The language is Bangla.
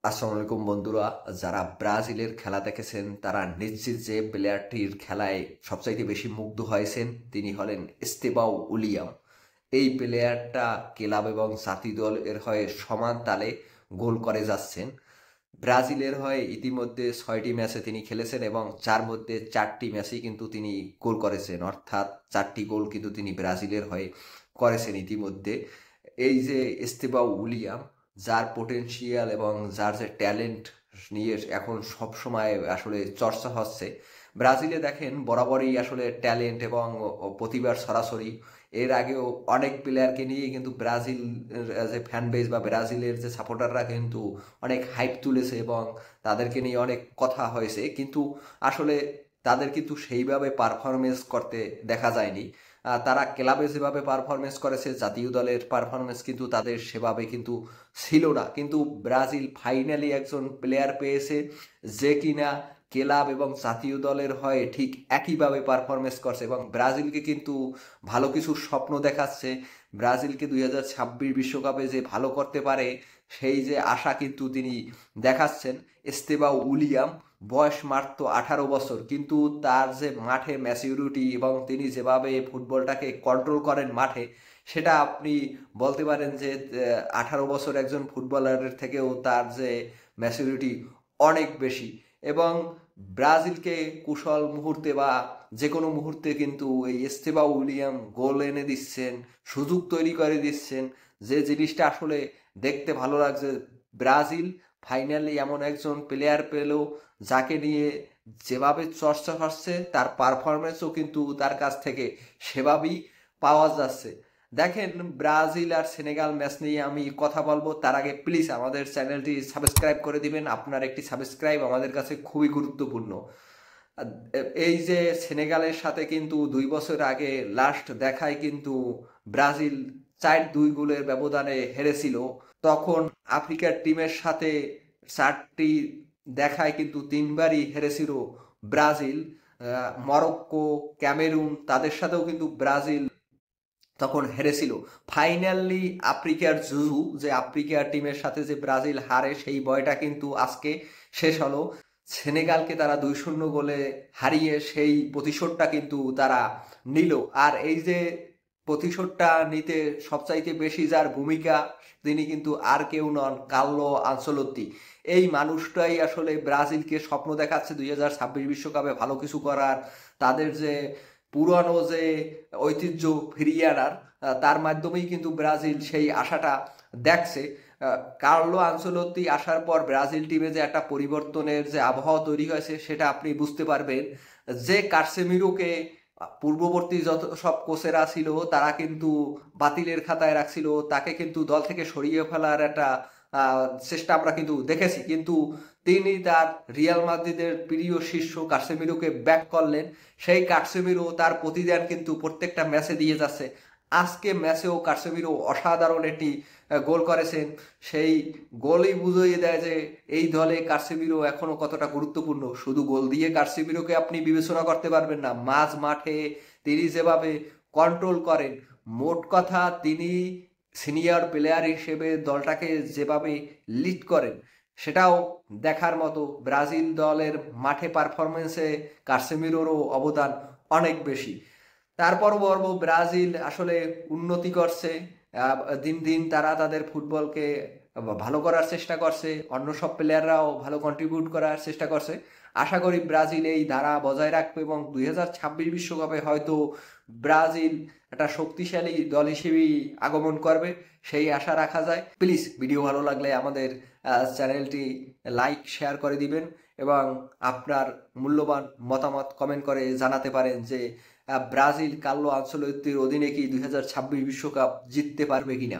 আসসালামু আলাইকুম বন্ধুরা। যারা ব্রাজিলের খেলা দেখেছেন তারা নিশ্চিত যে প্লেয়ারটির খেলায় সবচাইতে বেশি মুগ্ধ হয়েছেন তিনি হলেন এস্তেবাও উইলিয়াম। এই প্লেয়ারটা ক্লাব এবং জাতীয় দল এর হয়ে সমান তালে গোল করে যাচ্ছেন। ব্রাজিলের হয়ে ইতিমধ্যে 6টি ম্যাচে তিনি খেলেছেন এবং যার মধ্যে 4টি ম্যাচেই কিন্তু তিনি গোল করেছেন, অর্থাৎ 4টি গোল কিন্তু তিনি ব্রাজিলের হয়ে করেছেন ইতিমধ্যে। এই যে এস্তেবাও উইলিয়াম, যার পোটেনশিয়াল এবং যার যে ট্যালেন্ট নিয়ে এখন সব সময় আসলে চর্চা হচ্ছে। ব্রাজিলে দেখেন বরাবরই আসলে ট্যালেন্ট এবং প্রতিভার সরাসরি। এর আগেও অনেক প্লেয়ারকে নিয়ে কিন্তু ব্রাজিল যে ফ্যান বেস বা ব্রাজিলের যে সাপোর্টাররা কিন্তু অনেক হাইপ তুলেছে এবং তাদেরকে নিয়ে অনেক কথা হয়েছে, কিন্তু আসলে তাদের কিন্তু সেইভাবে পারফরমেন্স করতে দেখা যায়নি। তারা ক্লাবে যেভাবে পারফরমেন্স করেছে, জাতীয় দলের পারফরমেন্স কিন্তু তাদের সেভাবে কিন্তু ছিল না। কিন্তু ব্রাজিল ফাইনালি একজন প্লেয়ার পেয়েছে যে কিনা ক্লাব এবং জাতীয় দলের হয়ে ঠিক একইভাবে পারফরমেন্স করছে এবং ব্রাজিলকে কিন্তু ভালো কিছু স্বপ্ন দেখাচ্ছে। ব্রাজিলকে 2026 বিশ্বকাপে যে ভালো করতে পারে সেই যে আশা কিন্তু তিনি দেখাচ্ছেন। এস্তেবাও উইলিয়াম বয়স মাত্র 18 বছর, কিন্তু তার যে মাঠে ম্যাচিউরিটি এবং তিনি যেভাবে ফুটবলটাকে কন্ট্রোল করেন মাঠে, সেটা আপনি বলতে পারেন যে 18 বছর একজন ফুটবলারের থেকেও তার যে ম্যাচুরিটি অনেক বেশি। এবং ব্রাজিলকে কুশল মুহূর্তে বা যে কোনো মুহূর্তে কিন্তু এই এস্তেবাও উইলিয়াম গোল এনে দিচ্ছেন, সুযোগ তৈরি করে দিচ্ছেন, যে জিনিসটা আসলে দেখতে ভালো লাগছে। ব্রাজিল ফাইনালি এমন একজন প্লেয়ার পেল যাকে নিয়ে যেভাবে চর্চা হচ্ছে তার পারফরমেন্সও কিন্তু তার কাছ থেকে সেভাবেই পাওয়া যাচ্ছে। দেখেন, ব্রাজিল আর সেনেগাল ম্যাচ নিয়ে আমি কথা বলবো, তার আগে প্লিজ আমাদের চ্যানেলটি সাবস্ক্রাইব করে দিবেন। আপনার একটি সাবস্ক্রাইব আমাদের কাছে খুবই গুরুত্বপূর্ণ। এই যে সেনেগালের সাথে কিন্তু 2 বছর আগে লাস্ট দেখায় কিন্তু ব্রাজিল 4-2 গোলের ব্যবধানে হেরেছিল। তখন আফ্রিকার টিমের সাথে 4টি দেখায় কিন্তু 3বারই হেরেছিল ব্রাজিল। মরক্কো, ক্যামেরুন তাদের সাথেও কিন্তু ব্রাজিল তখন হেরেছিল। ফাইনালি আফ্রিকার জুজু, যে আফ্রিকার টিমের সাথে যে ব্রাজিল হারে, সেই বয়টা কিন্তু আজকে শেষ হলো। সেনেগালকে তারা 2-0 গোলে হারিয়ে সেই প্রতিশোধটা কিন্তু তারা নিল। আর এই যে প্রতিশোধটা নিতে সবচাইতে বেশি যার ভূমিকা, তিনি কিন্তু আর কেউ নন, কার্লো আনচেলত্তি। এই মানুষটাই আসলে ব্রাজিলকে স্বপ্ন দেখাচ্ছে 2026 বিশ্বকাপে ভালো কিছু করার, তাদের যে পুরানো যে ঐতিহ্য ফিরিয়ে আনার। তার মাধ্যমেই কিন্তু ব্রাজিল সেই আশাটা দেখছে। কার্লো আনচেলত্তি আসার পর ব্রাজিল টিমে যে একটা পরিবর্তনের যে আবহাওয়া তৈরি হয়েছে সেটা আপনি বুঝতে পারবেন। যে কাসেমিরোকে পূর্ববর্তী যত সব কোচেরা ছিল তারা কিন্তু বাতিলের খাতায় রাখছিল, তাকে কিন্তু দল থেকে সরিয়ে ফেলার একটা চেষ্টা আমরা কিন্তু দেখেছি, কিন্তু তিনি তার রিয়াল মাদ্রিদের প্রিয় শিষ্য কাসেমিরোকে ব্যাক করলেন। সেই কাসেমিরো তার প্রতিদান কিন্তু প্রত্যেকটা ম্যাচে দিয়ে যাচ্ছে। আজকে ম্যাচেও কাসেমিরো অসাধারণ একটি গোল করেছেন। সেই গোলই বুঝিয়ে দেয় যে এই দলে কাসেমিরো এখনো কতটা গুরুত্বপূর্ণ। শুধু গোল দিয়ে কাসেমিরোকে আপনি বিবেচনা করতে পারবেন না, মাঝ মাঠে তিনি যেভাবে কন্ট্রোল করেন, মোট কথা তিনি সিনিয়র প্লেয়ার হিসেবে দলটাকে যেভাবে লিড করেন, সেটাও দেখার মতো। ব্রাজিল দলের মাঠে পারফরমেন্সে কাসেমিরোরও অবদান অনেক বেশি। তারপরও বলবো ব্রাজিল আসলে উন্নতি করছে। দিন দিন তারা তাদের ফুটবলকে ভালো করার চেষ্টা করছে, অন্য সব প্লেয়াররাও ভালো কন্ট্রিবিউট করার চেষ্টা করছে। আশা করি ব্রাজিল এই ধারা বজায় রাখবে এবং 2026 বিশ্বকাপে হয়তো ব্রাজিল একটা শক্তিশালী দল হিসেবেই আগমন করবে, সেই আশা রাখা যায়। প্লিজ ভিডিও ভালো লাগলে আমাদের চ্যানেলটি লাইক শেয়ার করে দিবেন এবং আপনার মূল্যবান মতামত কমেন্ট করে জানাতে পারেন যে ব্রাজিল কার্লো আনচেলত্তির অধীনে কি 2026 বিশ্বকাপ জিততে পারবে কিনা।